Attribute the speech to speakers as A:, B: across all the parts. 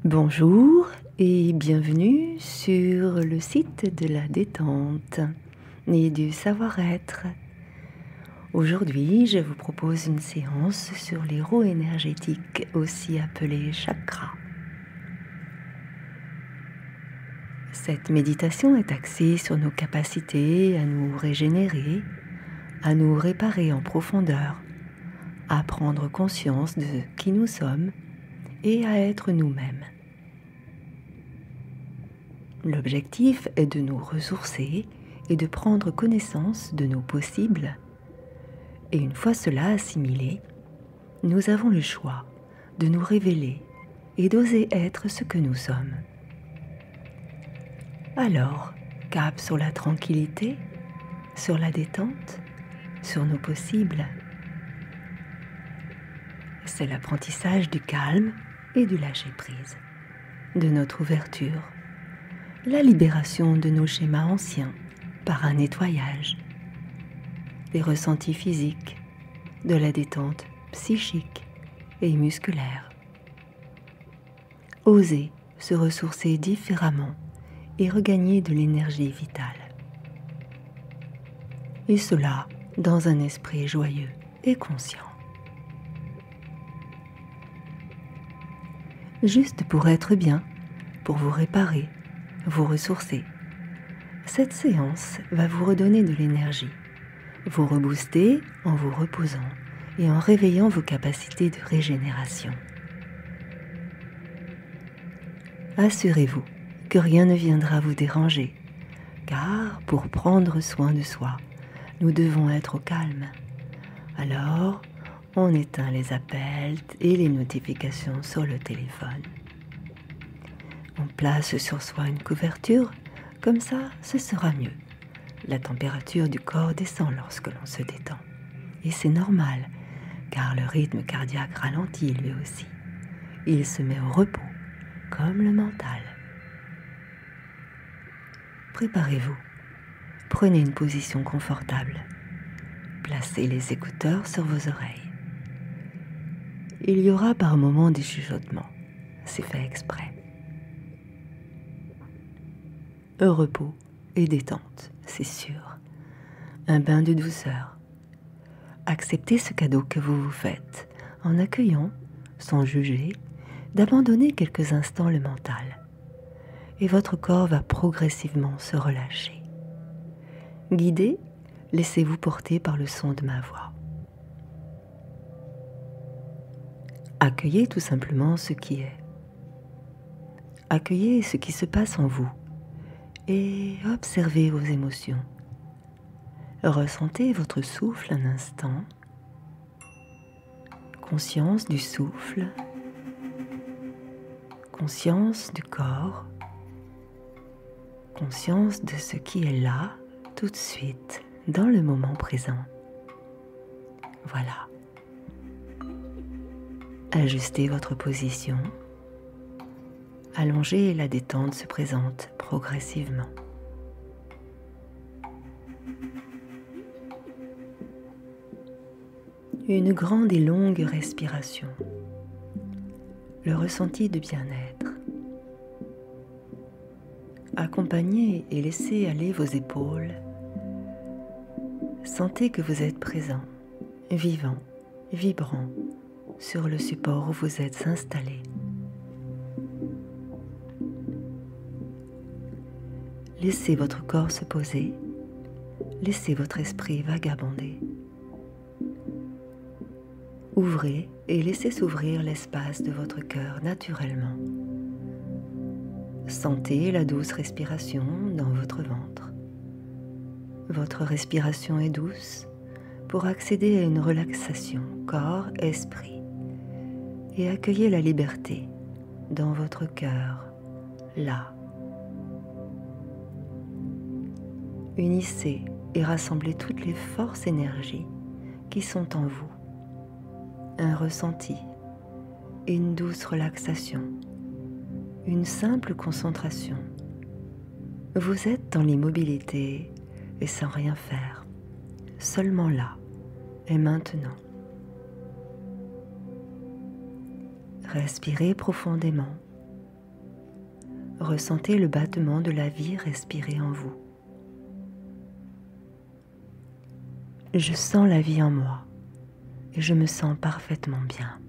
A: Bonjour et bienvenue sur le site de la détente et du savoir-être. Aujourd'hui, je vous propose une séance sur les roues énergétiques, aussi appelées chakras. Cette méditation est axée sur nos capacités à nous régénérer, à nous réparer en profondeur, à prendre conscience de qui nous sommes et à être nous-mêmes. L'objectif est de nous ressourcer et de prendre connaissance de nos possibles. Et une fois cela assimilé, nous avons le choix de nous révéler et d'oser être ce que nous sommes. Alors, cap sur la tranquillité, sur la détente, sur nos possibles. C'est l'apprentissage du calme et du lâcher-prise, de notre ouverture, la libération de nos schémas anciens par un nettoyage, des ressentis physiques, de la détente psychique et musculaire. Oser se ressourcer différemment et regagner de l'énergie vitale. Et cela dans un esprit joyeux et conscient. Juste pour être bien, pour vous réparer, vous ressourcer. Cette séance va vous redonner de l'énergie, vous rebooster en vous reposant et en réveillant vos capacités de régénération. Assurez-vous que rien ne viendra vous déranger, car pour prendre soin de soi, nous devons être au calme. Alors, on éteint les appels et les notifications sur le téléphone. On place sur soi une couverture, comme ça, ce sera mieux. La température du corps descend lorsque l'on se détend. Et c'est normal, car le rythme cardiaque ralentit lui aussi. Il se met au repos, comme le mental. Préparez-vous. Prenez une position confortable. Placez les écouteurs sur vos oreilles. Il y aura par moments des chuchotements. C'est fait exprès. Repos et détente, c'est sûr. Un bain de douceur. Acceptez ce cadeau que vous vous faites en accueillant, sans juger, d'abandonner quelques instants le mental. Et votre corps va progressivement se relâcher. Guidé, laissez-vous porter par le son de ma voix. Accueillez tout simplement ce qui est. Accueillez ce qui se passe en vous. Et observez vos émotions. Ressentez votre souffle un instant. Conscience du souffle. Conscience du corps. Conscience de ce qui est là, tout de suite, dans le moment présent. Voilà. Ajustez votre position. Allongez et la détente se présente progressivement. Une grande et longue respiration. Le ressenti de bien-être. Accompagnez et laissez aller vos épaules. Sentez que vous êtes présent, vivant, vibrant sur le support où vous êtes installé. Laissez votre corps se poser, laissez votre esprit vagabonder. Ouvrez et laissez s'ouvrir l'espace de votre cœur naturellement. Sentez la douce respiration dans votre ventre. Votre respiration est douce pour accéder à une relaxation corps-esprit et accueillez la liberté dans votre cœur, là. Unissez et rassemblez toutes les forces énergies qui sont en vous. Un ressenti, une douce relaxation, une simple concentration. Vous êtes dans l'immobilité et sans rien faire, seulement là et maintenant. Respirez profondément Ressentez le battement de la vie respirer en vous. Je sens la vie en moi et je me sens parfaitement bien.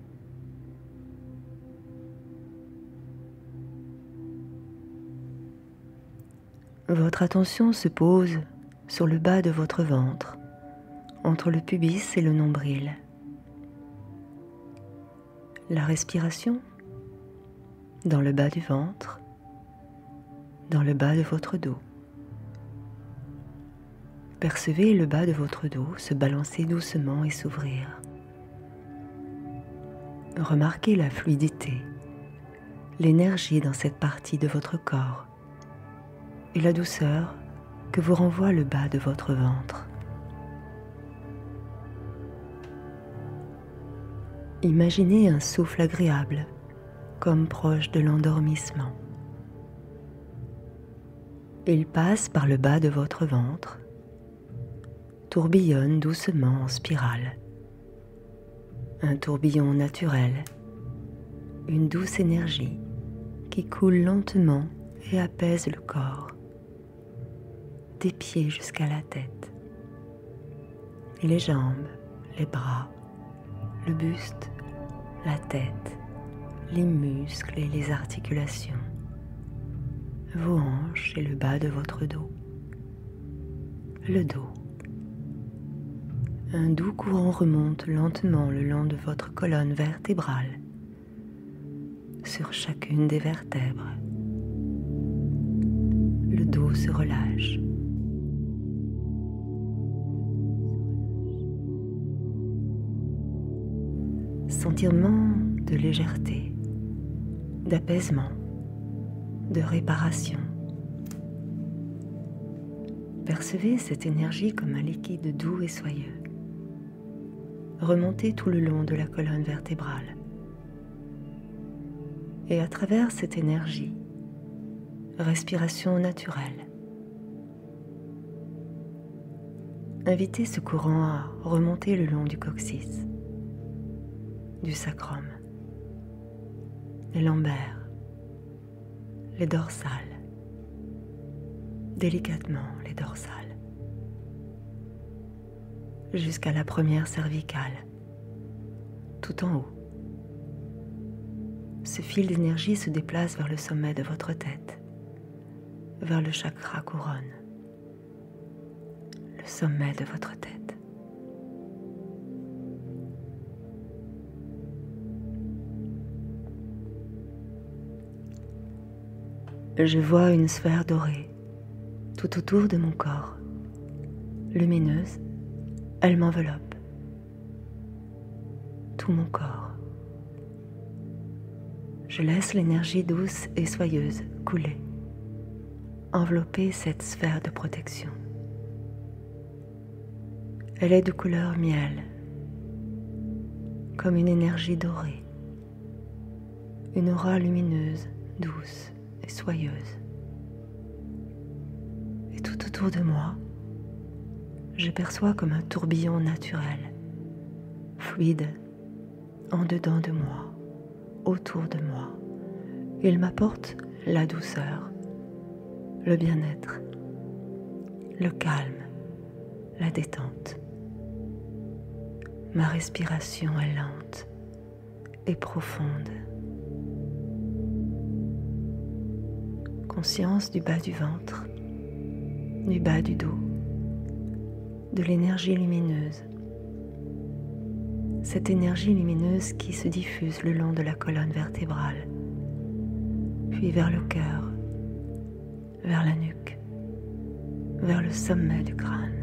A: Votre attention se pose sur le bas de votre ventre, entre le pubis et le nombril. La respiration dans le bas du ventre, dans le bas de votre dos. Percevez le bas de votre dos se balancer doucement et s'ouvrir. Remarquez la fluidité, l'énergie dans cette partie de votre corps et la douceur que vous renvoie le bas de votre ventre. Imaginez un souffle agréable, comme proche de l'endormissement. Il passe par le bas de votre ventre, tourbillonne doucement en spirale. Un tourbillon naturel, une douce énergie qui coule lentement et apaise le corps, des pieds jusqu'à la tête, les jambes, les bras, le buste, la tête, les muscles et les articulations, vos hanches et le bas de votre dos, le dos. Un doux courant remonte lentement le long de votre colonne vertébrale, sur chacune des vertèbres. Le dos se relâche. Sentiment de légèreté, d'apaisement, de réparation. Percevez cette énergie comme un liquide doux et soyeux. Remontez tout le long de la colonne vertébrale. Et à travers cette énergie, respiration naturelle. Invitez ce courant à remonter le long du coccyx, du sacrum, les lombaires, les dorsales, délicatement les dorsales, jusqu'à la première cervicale, tout en haut. Ce fil d'énergie se déplace vers le sommet de votre tête, vers le chakra couronne, le sommet de votre tête. Je vois une sphère dorée tout autour de mon corps. Lumineuse, elle m'enveloppe. Tout mon corps. Je laisse l'énergie douce et soyeuse couler, envelopper cette sphère de protection. Elle est de couleur miel, comme une énergie dorée, une aura lumineuse, douce et soyeuse. Et tout autour de moi, je perçois comme un tourbillon naturel, fluide, en dedans de moi, autour de moi. Il m'apporte la douceur, le bien-être, le calme, la détente. Ma respiration est lente et profonde. Conscience du bas du ventre, du bas du dos, de l'énergie lumineuse. Cette énergie lumineuse qui se diffuse le long de la colonne vertébrale, puis vers le cœur, vers la nuque, vers le sommet du crâne.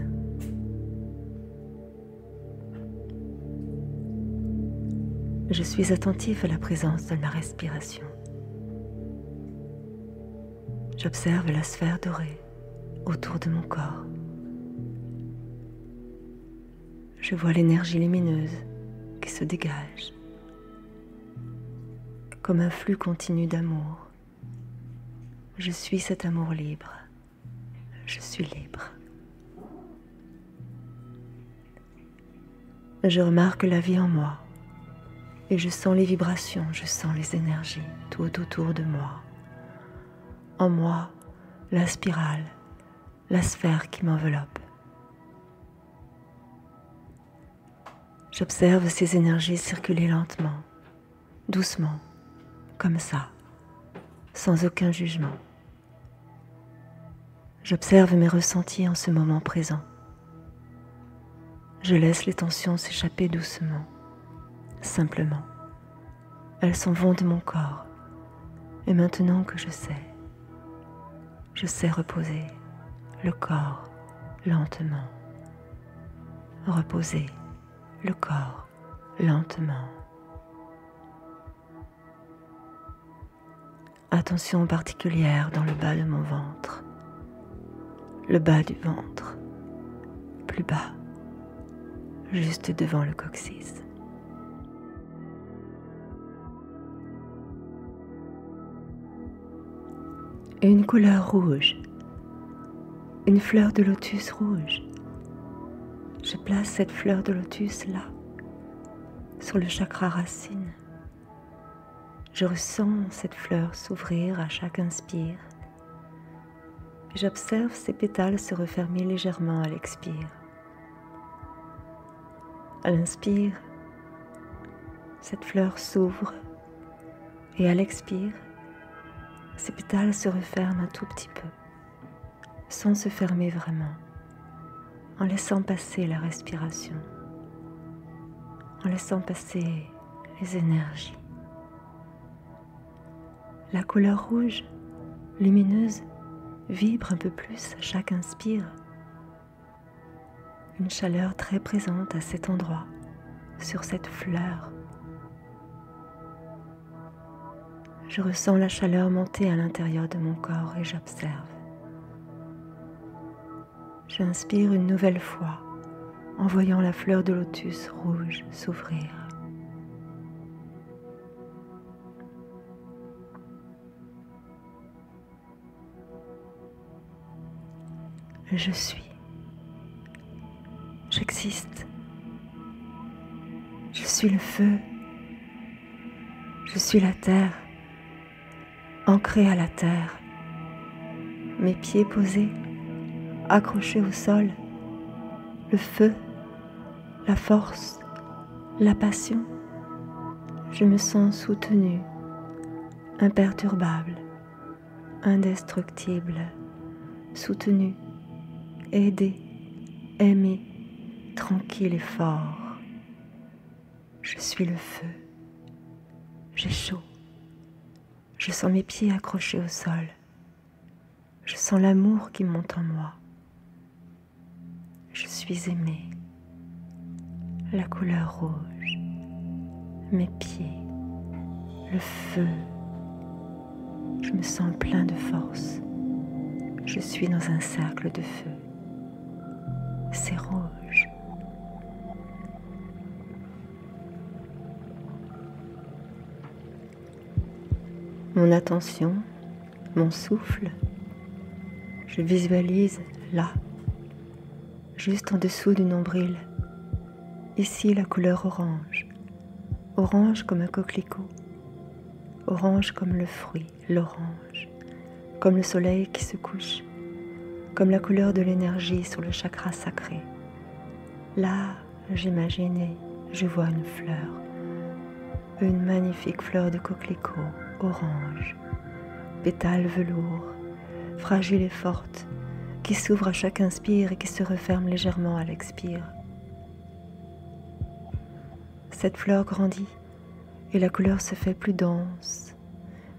A: Je suis attentif à la présence de ma respiration. J'observe la sphère dorée autour de mon corps. Je vois l'énergie lumineuse qui se dégage comme un flux continu d'amour. Je suis cet amour libre. Je suis libre. Je remarque la vie en moi et je sens les vibrations, je sens les énergies tout autour de moi. en moi la spirale, la sphère qui m'enveloppe. J'observe ces énergies circuler lentement, doucement, comme ça, sans aucun jugement. J'observe mes ressentis en ce moment présent. Je laisse les tensions s'échapper doucement, simplement. Elles s'en vont de mon corps. Et maintenant que je sais reposer le corps lentement. Reposer le corps lentement. Attention particulière dans le bas de mon ventre. Le bas du ventre, plus bas, juste devant le coccyx. Une couleur rouge, une fleur de lotus rouge. Je place cette fleur de lotus là, sur le chakra racine. Je ressens cette fleur s'ouvrir à chaque inspire. J'observe ses pétales se refermer légèrement à l'expire. À l'inspire, cette fleur s'ouvre et à l'expire, ses pétales se referment un tout petit peu, sans se fermer vraiment, en laissant passer la respiration, en laissant passer les énergies. La couleur rouge, lumineuse, vibre un peu plus à chaque inspire. Une chaleur très présente à cet endroit, sur cette fleur. Je ressens la chaleur monter à l'intérieur de mon corps et j'observe. J'inspire une nouvelle fois en voyant la fleur de lotus rouge s'ouvrir. Je suis. J'existe. Je suis le feu. Je suis la terre, ancrée à la terre. Mes pieds posés, accrochés au sol. Le feu, la force, la passion. Je me sens soutenue, imperturbable, indestructible, soutenue, aidée, aimée, tranquille et fort. Je suis le feu. J'ai chaud. Je sens mes pieds accrochés au sol. Je sens l'amour qui monte en moi. Je suis aimée. La couleur rouge. Mes pieds. Le feu. Je me sens plein de force. Je suis dans un cercle de feu. C'est rouge. Mon attention, mon souffle, je visualise là, juste en dessous du nombril, ici la couleur orange, orange comme un coquelicot, orange comme le fruit, l'orange, comme le soleil qui se couche, comme la couleur de l'énergie sur le chakra sacré. Là, j'imagine et je vois une fleur, une magnifique fleur de coquelicot orange, pétales velours, fragile et forte, qui s'ouvre à chaque inspire et qui se referme légèrement à l'expire. Cette fleur grandit et la couleur se fait plus dense,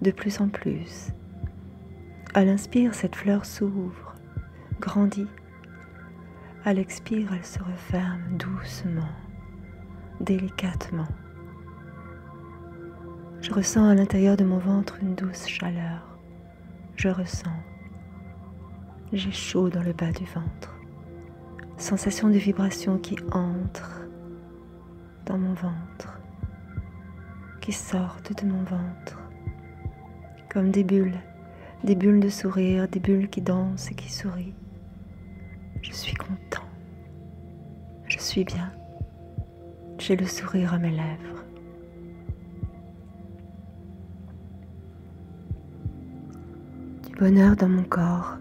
A: de plus en plus. À l'inspire, cette fleur s'ouvre, grandit. À l'expire, elle se referme doucement, délicatement. Je ressens à l'intérieur de mon ventre une douce chaleur. Je ressens. J'ai chaud dans le bas du ventre. Sensation de vibration qui entre dans mon ventre, qui sortent de mon ventre, comme des bulles de sourire, des bulles qui dansent et qui sourient. Je suis content. Je suis bien. J'ai le sourire à mes lèvres. bonheur dans mon corps.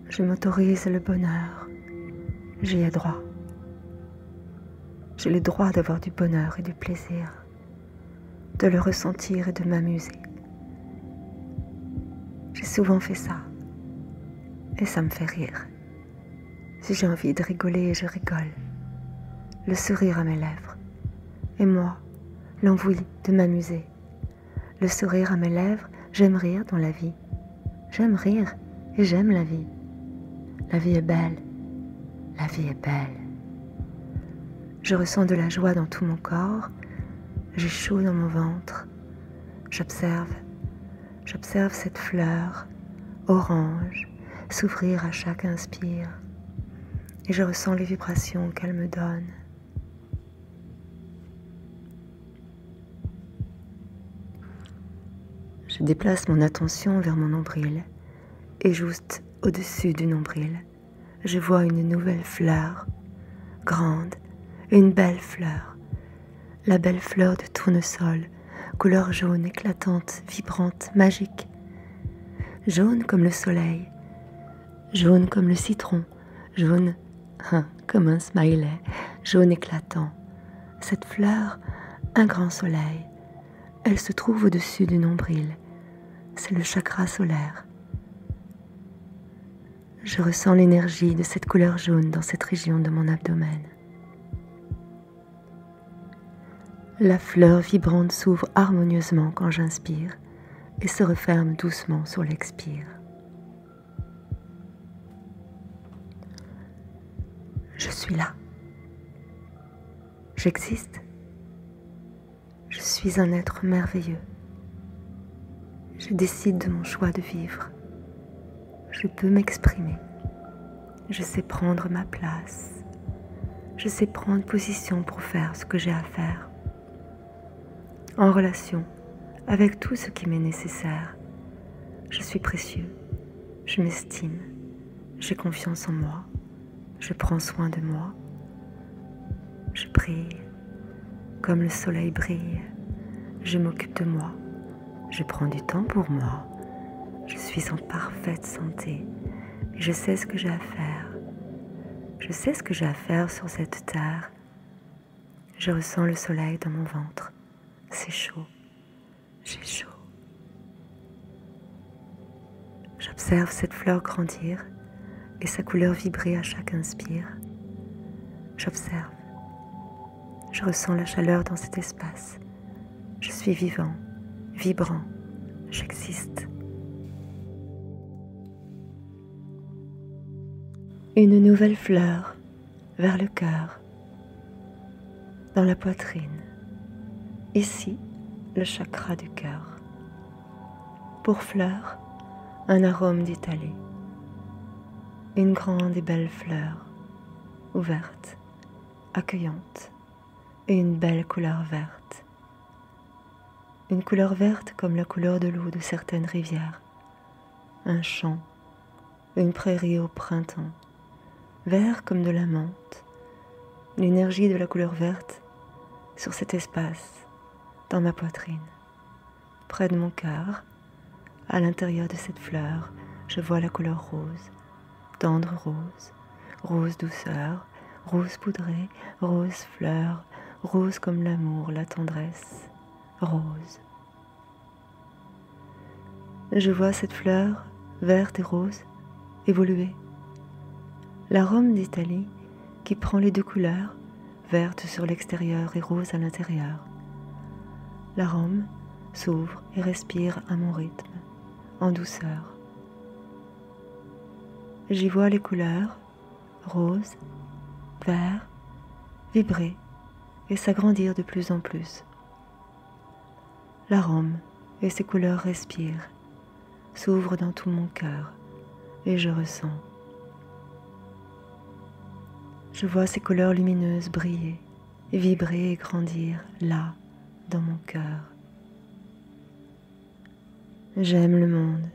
A: Je m'autorise le bonheur. J'y ai droit. J'ai le droit d'avoir du bonheur et du plaisir, de le ressentir et de m'amuser. J'ai souvent fait ça, et ça me fait rire. Si j'ai envie de rigoler, je rigole, le sourire à mes lèvres, et moi, l'envie de m'amuser. Le sourire à mes lèvres, j'aime rire dans la vie. J'aime rire et j'aime la vie. La vie est belle, la vie est belle. Je ressens de la joie dans tout mon corps, j'ai chaud dans mon ventre. J'observe cette fleur orange s'ouvrir à chaque inspire et je ressens les vibrations qu'elle me donne. Je déplace mon attention vers mon nombril et juste au-dessus du nombril, je vois une nouvelle fleur, grande, une belle fleur, la belle fleur de tournesol, couleur jaune éclatante, vibrante, magique. Jaune comme le soleil, jaune comme le citron, jaune comme un smiley, jaune éclatant. Cette fleur, un grand soleil, elle se trouve au-dessus du nombril. C'est le chakra solaire. Je ressens l'énergie de cette couleur jaune dans cette région de mon abdomen. La fleur vibrante s'ouvre harmonieusement quand j'inspire et se referme doucement sur l'expire. Je suis là. J'existe. Je suis un être merveilleux. Je décide de mon choix de vivre. Je peux m'exprimer. Je sais prendre ma place. Je sais prendre position pour faire ce que j'ai à faire. En relation avec tout ce qui m'est nécessaire. Je suis précieux. Je m'estime. J'ai confiance en moi. Je prends soin de moi. Je brille comme le soleil brille. Je m'occupe de moi. Je prends du temps pour moi. Je suis en parfaite santé. Et je sais ce que j'ai à faire. Je sais ce que j'ai à faire sur cette terre. Je ressens le soleil dans mon ventre. C'est chaud. J'ai chaud. J'observe cette fleur grandir et sa couleur vibrer à chaque inspire. J'observe. Je ressens la chaleur dans cet espace. Je suis vivant, vibrant. J'existe. Une nouvelle fleur vers le cœur, dans la poitrine. Ici, le chakra du cœur. Pour fleur, un arôme d'Italie. Une grande et belle fleur, ouverte, accueillante, et une belle couleur verte. Une couleur verte comme la couleur de l'eau de certaines rivières. Un champ, une prairie au printemps, vert comme de la menthe. L'énergie de la couleur verte sur cet espace, dans ma poitrine, près de mon cœur, à l'intérieur de cette fleur, je vois la couleur rose, tendre rose, rose douceur, rose poudrée, rose fleur, rose comme l'amour, la tendresse, rose. Je vois cette fleur, verte et rose, évoluer. L'arôme d'Italie qui prend les deux couleurs, verte sur l'extérieur et rose à l'intérieur. L'arôme s'ouvre et respire à mon rythme, en douceur. J'y vois les couleurs, rose, vert, vibrer et s'agrandir de plus en plus. L'arôme et ses couleurs respirent, s'ouvrent dans tout mon cœur et je ressens. Je vois ces couleurs lumineuses briller, vibrer et grandir là, dans mon cœur. J'aime le monde,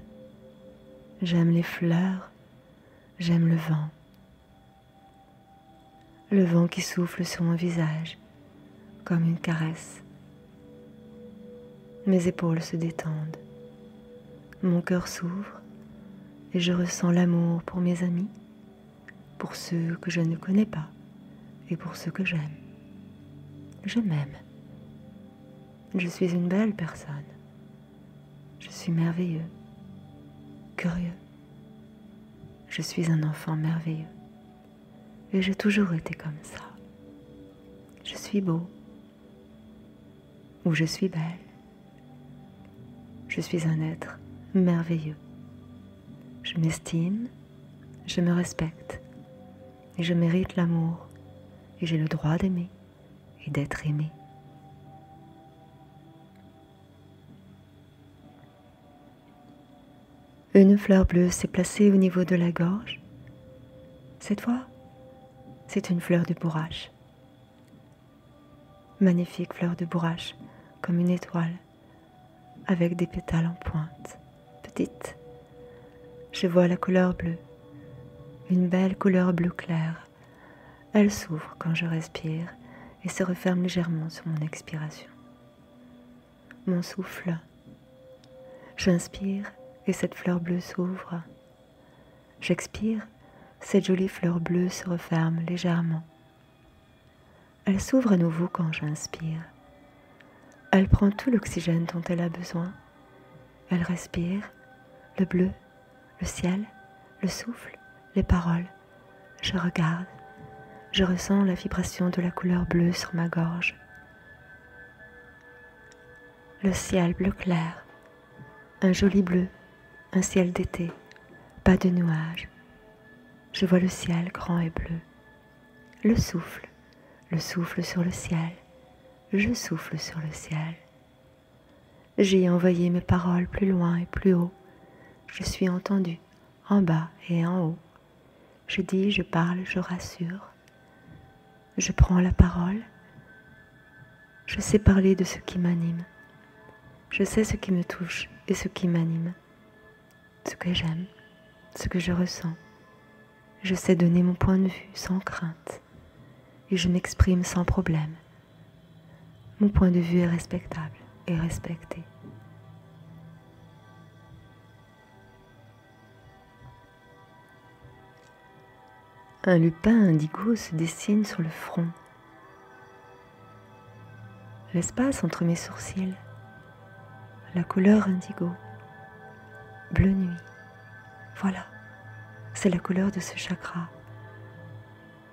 A: j'aime les fleurs, j'aime le vent. Le vent qui souffle sur mon visage, comme une caresse. Mes épaules se détendent, mon cœur s'ouvre et je ressens l'amour pour mes amis, pour ceux que je ne connais pas et pour ceux que j'aime. Je m'aime. Je suis une belle personne. Je suis merveilleux, curieux. Je suis un enfant merveilleux. Et j'ai toujours été comme ça. Je suis beau. Ou je suis belle. Je suis un être merveilleux. Je m'estime, je me respecte. Et je mérite l'amour. Et j'ai le droit d'aimer et d'être aimé. Une fleur bleue s'est placée au niveau de la gorge. Cette fois, c'est une fleur de bourrache. Magnifique fleur de bourrache, comme une étoile, avec des pétales en pointe, petite. Je vois la couleur bleue, une belle couleur bleu clair. Elle s'ouvre quand je respire et se referme légèrement sur mon expiration. Mon souffle. J'inspire et cette fleur bleue s'ouvre. J'expire, cette jolie fleur bleue se referme légèrement. Elle s'ouvre à nouveau quand j'inspire. Elle prend tout l'oxygène dont elle a besoin. Elle respire, le bleu, le ciel, le souffle, les paroles. Je regarde, je ressens la vibration de la couleur bleue sur ma gorge. Le ciel bleu clair, un joli bleu, un ciel d'été, pas de nuages. Je vois le ciel grand et bleu. Le souffle sur le ciel. Je souffle sur le ciel. J'ai envoyé mes paroles plus loin et plus haut. Je suis entendu, en bas et en haut. Je dis, je parle, je rassure. Je prends la parole. Je sais parler de ce qui m'anime. Je sais ce qui me touche et ce qui m'anime. Ce que j'aime, ce que je ressens. Je sais donner mon point de vue sans crainte. Et je m'exprime sans problème. Mon point de vue est respectable et respecté. Un lupin indigo se dessine sur le front. L'espace entre mes sourcils, la couleur indigo, bleu nuit. Voilà, c'est la couleur de ce chakra.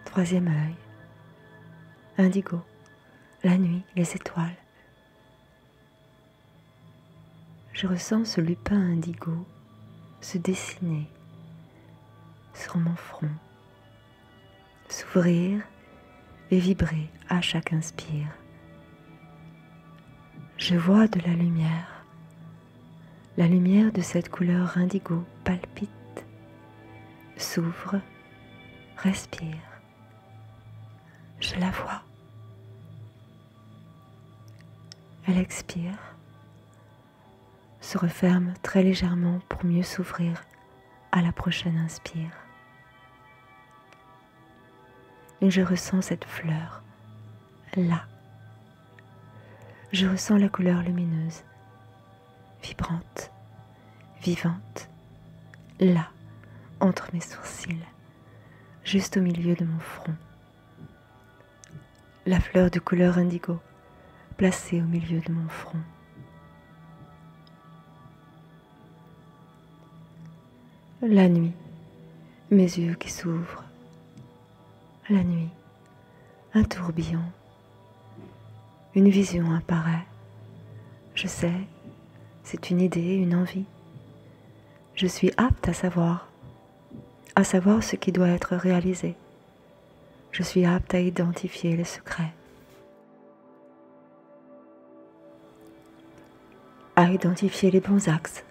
A: Troisième œil, indigo, la nuit, les étoiles. Je ressens ce lupin indigo se dessiner sur mon front, s'ouvrir et vibrer à chaque inspire. Je vois de la lumière de cette couleur indigo palpite, s'ouvre, respire. Je la vois. Elle expire, se referme très légèrement pour mieux s'ouvrir à la prochaine inspire. Et je ressens cette fleur, là. Je ressens la couleur lumineuse, vibrante, vivante, là, entre mes sourcils, juste au milieu de mon front. La fleur de couleur indigo, placée au milieu de mon front. La nuit, mes yeux qui s'ouvrent. La nuit, un tourbillon. Une vision apparaît. Je sais, c'est une idée, une envie. Je suis apte à savoir ce qui doit être réalisé. Je suis apte à identifier les secrets, à identifier les bons axes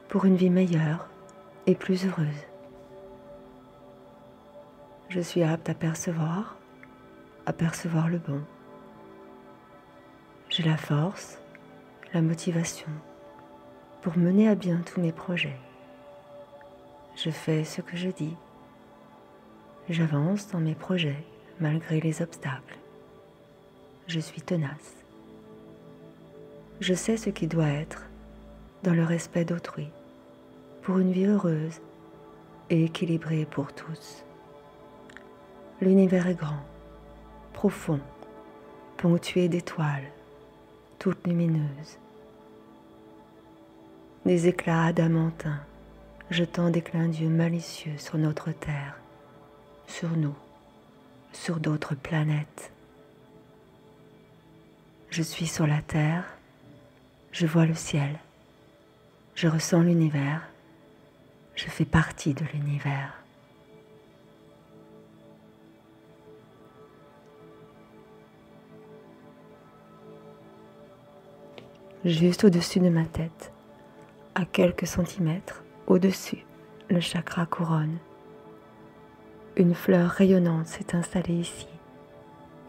A: pour une vie meilleure et plus heureuse. Je suis apte à percevoir le bon. J'ai la force, la motivation pour mener à bien tous mes projets. Je fais ce que je dis. J'avance dans mes projets malgré les obstacles. Je suis tenace. Je sais ce qui doit être dans le respect d'autrui pour une vie heureuse et équilibré pour tous. L'univers est grand, profond, ponctué d'étoiles, toutes lumineuses. Des éclats adamantins, jetant des clins d'yeux malicieux sur notre terre, sur nous, sur d'autres planètes. Je suis sur la terre, je vois le ciel, je ressens l'univers, je fais partie de l'univers. Juste au-dessus de ma tête, à quelques centimètres au-dessus, le chakra couronne. Une fleur rayonnante s'est installée ici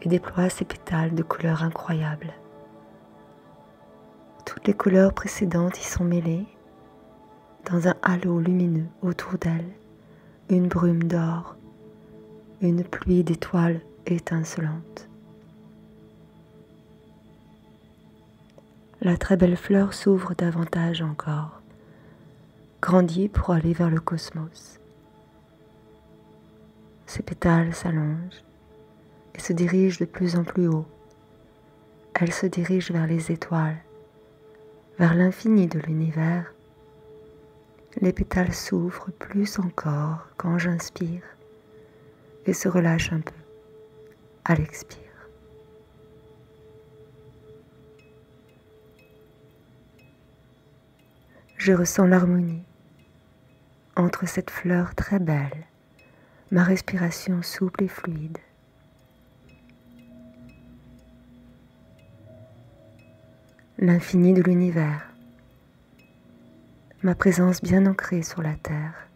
A: et déploie ses pétales de couleurs incroyables. Toutes les couleurs précédentes y sont mêlées. Dans un halo lumineux autour d'elle, une brume d'or, une pluie d'étoiles étincelantes. La très belle fleur s'ouvre davantage encore, grandit pour aller vers le cosmos. Ses pétales s'allongent et se dirigent de plus en plus haut. Elle se dirige vers les étoiles, vers l'infini de l'univers. Les pétales s'ouvrent plus encore quand j'inspire et se relâchent un peu à l'expire. Je ressens l'harmonie entre cette fleur très belle, ma respiration souple et fluide. L'infini de l'univers, ma présence bien ancrée sur la terre,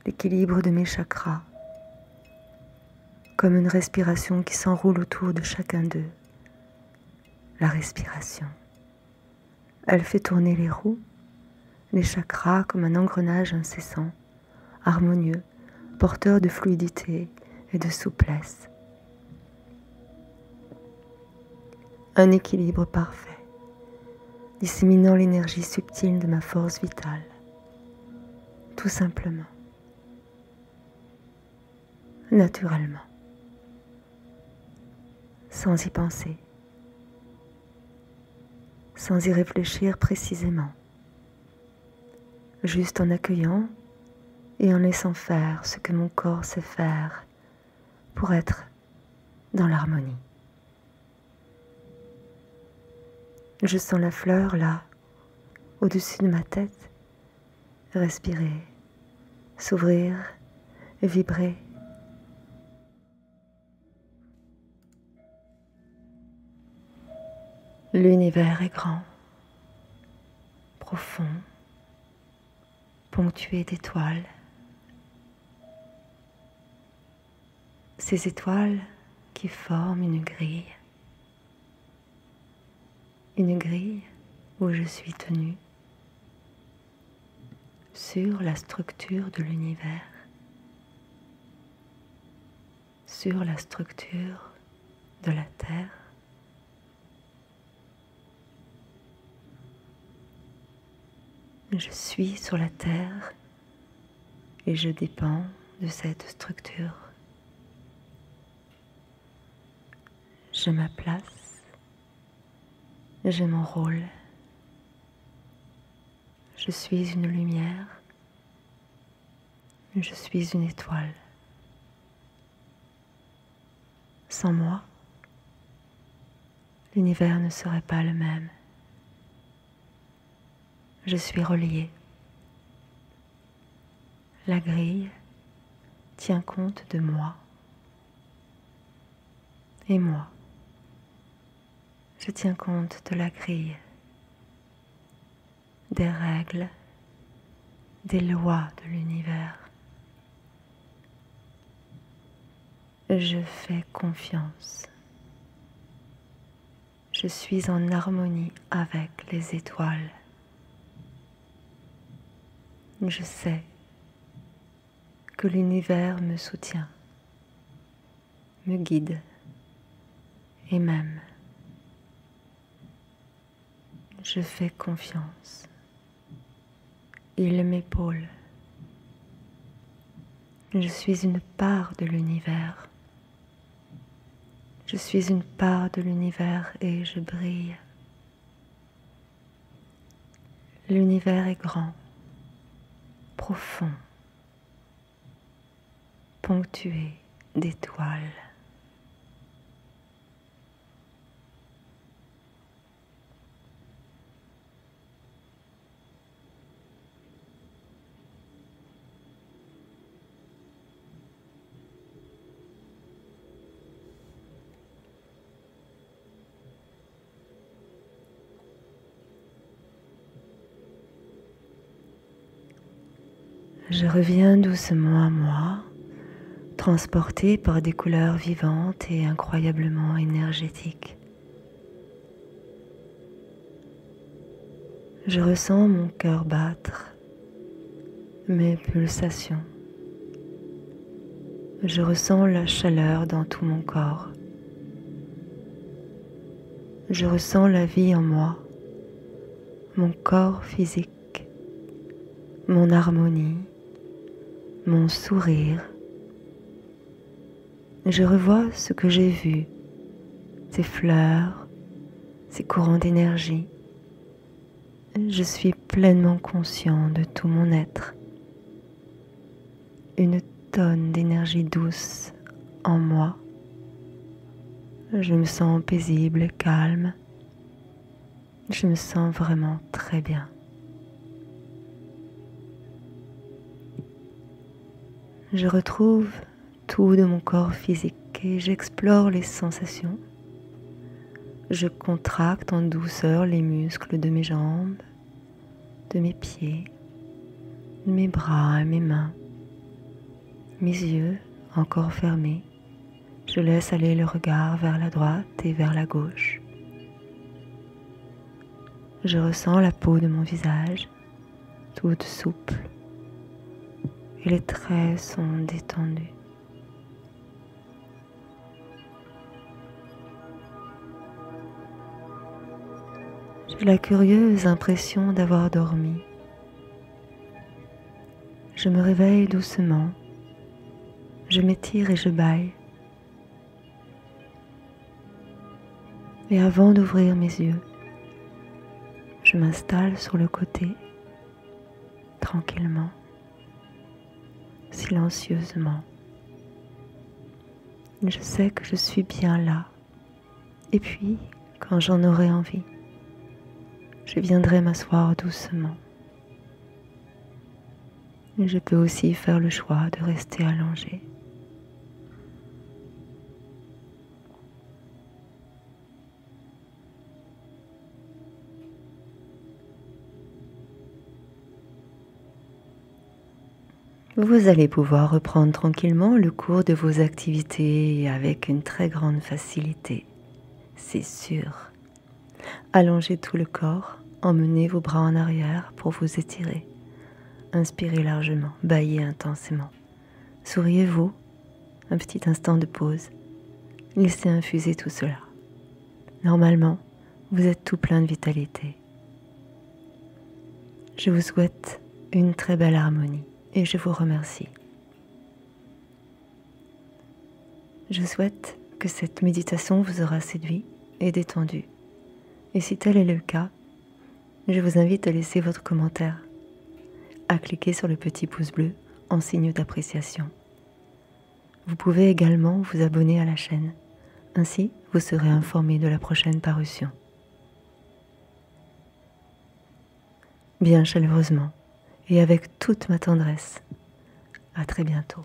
A: l'équilibre de mes chakras, comme une respiration qui s'enroule autour de chacun d'eux. La respiration, elle fait tourner les roues, les chakras comme un engrenage incessant, harmonieux, porteur de fluidité et de souplesse. Un équilibre parfait, disséminant l'énergie subtile de ma force vitale, tout simplement, naturellement, sans y penser, sans y réfléchir précisément, juste en accueillant et en laissant faire ce que mon corps sait faire pour être dans l'harmonie. Je sens la fleur là, au-dessus de ma tête, respirer, s'ouvrir, vibrer. L'univers est grand, profond, ponctué d'étoiles. Ces étoiles qui forment une grille où je suis tenue sur la structure de l'univers, sur la structure de la Terre. Je suis sur la Terre et je dépends de cette structure. J'ai ma place, j'ai mon rôle. Je suis une lumière, je suis une étoile. Sans moi, l'univers ne serait pas le même. Je suis reliée. La grille tient compte de moi. Et moi, je tiens compte de la grille, des règles, des lois de l'univers. Je fais confiance. Je suis en harmonie avec les étoiles. Je sais que l'univers me soutient, me guide et m'aime. Je fais confiance. Il m'épaule Je suis une part de l'univers. Je suis une part de l'univers et je brille. L'univers est grand, profond, ponctué d'étoiles. Je reviens doucement à moi, transporté par des couleurs vivantes et incroyablement énergétiques. Je ressens mon cœur battre, mes pulsations. Je ressens la chaleur dans tout mon corps. Je ressens la vie en moi, mon corps physique, mon harmonie, mon sourire. Je revois ce que j'ai vu, ces fleurs, ces courants d'énergie. Je suis pleinement conscient de tout mon être. Une tonne d'énergie douce en moi. Je me sens paisible, calme. Je me sens vraiment très bien. Je retrouve tout de mon corps physique et j'explore les sensations. Je contracte en douceur les muscles de mes jambes, de mes pieds, de mes bras et mes mains. Mes yeux encore fermés, je laisse aller le regard vers la droite et vers la gauche. Je ressens la peau de mon visage, toute souple, et les traits sont détendus. J'ai la curieuse impression d'avoir dormi. Je me réveille doucement, je m'étire et je bâille. Et avant d'ouvrir mes yeux, je m'installe sur le côté, tranquillement, silencieusement. Je sais que je suis bien là. Et puis, quand j'en aurai envie, je viendrai m'asseoir doucement. Je peux aussi faire le choix de rester allongé. Vous allez pouvoir reprendre tranquillement le cours de vos activités avec une très grande facilité, c'est sûr. Allongez tout le corps, emmenez vos bras en arrière pour vous étirer. Inspirez largement, bâillez intensément. Souriez-vous, un petit instant de pause. Laissez infuser tout cela. Normalement, vous êtes tout plein de vitalité. Je vous souhaite une très belle harmonie. Et je vous remercie. Je souhaite que cette méditation vous aura séduit et détendu. Et si tel est le cas, je vous invite à laisser votre commentaire, à cliquer sur le petit pouce bleu en signe d'appréciation. Vous pouvez également vous abonner à la chaîne. Ainsi, vous serez informé de la prochaine parution. Bien chaleureusement, et avec toute ma tendresse. À très bientôt.